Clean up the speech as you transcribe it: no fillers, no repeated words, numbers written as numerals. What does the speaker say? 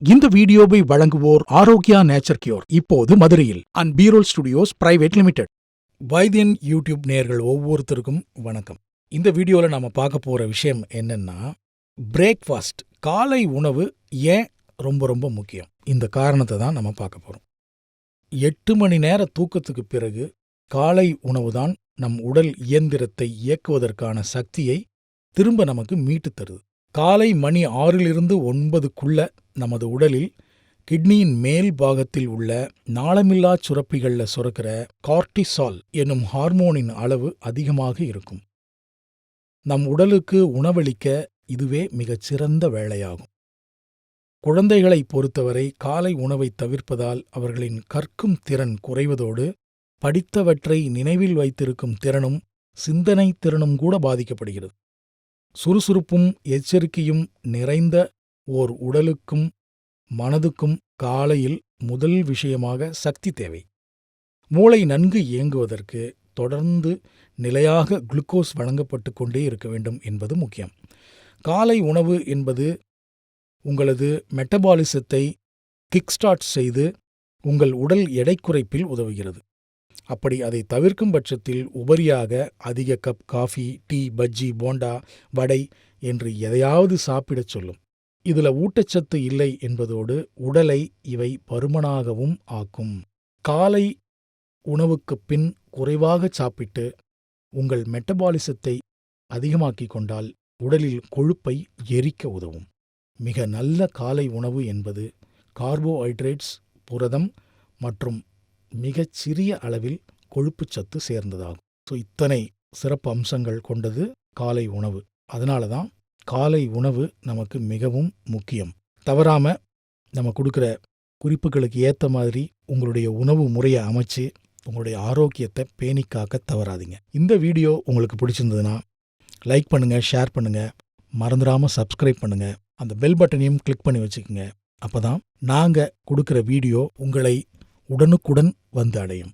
இந்த வீடியோவை வழங்குவோர் ஆரோக்கியா நேச்சர் கியூர், இப்போது மதுரையில் and BROLL studios private limited. Vaithiyan YouTube நேயர்கள் ஒவ்வொருத்தருக்கும் வணக்கம். இந்த வீடியோல நாம பார்க்க போற விஷயம் என்னன்னா, பிரேக்ஃபாஸ்ட், காலை உணவு ஏன் ரொம்ப ரொம்ப முக்கியம். இந்த காரணத்தை தான் நம்ம பார்க்க போறோம். 8 மணி நேர தூக்கத்துக்கு பிறகு காலை உணவுதான் நம் உடல் இயந்திரத்தை இயக்குவதற்கான சக்தியை திரும்ப நமக்கு மீட்டுத் தருது. காலை மணி 6லிருந்து 9க்குள்ள நமது உடலில் கிட்னியின் மேல் பாகத்தில் உள்ள நாளமில்லா சுரப்பிகள்ல சுரக்கிற கார்டிசால் என்னும் ஹார்மோனின் அளவு அதிகமாக இருக்கும். நம் உடலுக்கு உணவளிக்க இதுவே மிகச்சிறந்த வேளையாகும். குழந்தைகளை பொறுத்தவரை காலை உணவை தவிர்ப்பதால் அவர்களின் கற்கும் திறன் குறைவதோடு படித்தவற்றை நினைவில் வைத்திருக்கும் திறனும் சிந்தனை திறனும் கூட பாதிக்கப்படுகிறது. சுறுசுறுப்பும் எச்சரிக்கையும் நிறைந்த ஓர் உடலுக்கும் மனதுக்கும் காலையில் முதல் விஷயமாக சக்தி தேவை. மூளை நன்கு இயங்குவதற்கு தொடர்ந்து நிலையாக குளுக்கோஸ் வழங்கப்பட்டு கொண்டே இருக்க வேண்டும் என்பது முக்கியம். காலை உணவு என்பது உங்களது மெட்டபாலிசத்தை கிக்ஸ்டார்ட் செய்து உங்கள் உடல் எடை குறைப்பில் உதவுகிறது. அப்படி அதை தவிர்க்கும் பட்சத்தில் உபரியாக அதிக cup coffee, tea, bajji, bonda, vada என்று எதையாவது சாப்பிடச் சொல்லும். இதுல ஊட்டச்சத்து இல்லை என்பதோடு உடலை இவை பருமனாகவும் ஆக்கும். காலை உணவுக்குப் பின் குறைவாக சாப்பிட்டு உங்கள் மெட்டபாலிசத்தை அதிகமாக்கிக் கொண்டால் உடலில் கொழுப்பை எரிக்க உதவும். மிக நல்ல காலை உணவு என்பது கார்போஹைட்ரேட்ஸ், புரதம் மற்றும் மிகச் சிறிய அளவில் கொழுப்புச்சத்து சேர்ந்ததாகும். இத்தனை சிறப்பு அம்சங்கள் கொண்டது காலை உணவு. அதனால தான் காலை உணவு நமக்கு மிகவும் முக்கியம். தவறாம நம்ம கொடுக்குற குறிப்புகளுக்கு ஏற்ற மாதிரி உங்களுடைய உணவு முறையை அமைச்சு உங்களுடைய ஆரோக்கியத்தை பேணிக்காக்க தவறாதீங்க. இந்த வீடியோ உங்களுக்கு பிடிச்சிருந்ததுன்னா லைக் பண்ணுங்க, ஷேர் பண்ணுங்க, மறந்துடாம சப்ஸ்கிரைப் பண்ணுங்க, அந்த பெல் பட்டனையும் கிளிக் பண்ணி வச்சுக்கோங்க. அப்பதான் நாங்க கொடுக்குற வீடியோ உங்களை உடனுக்குடன் வந்து அடையும்.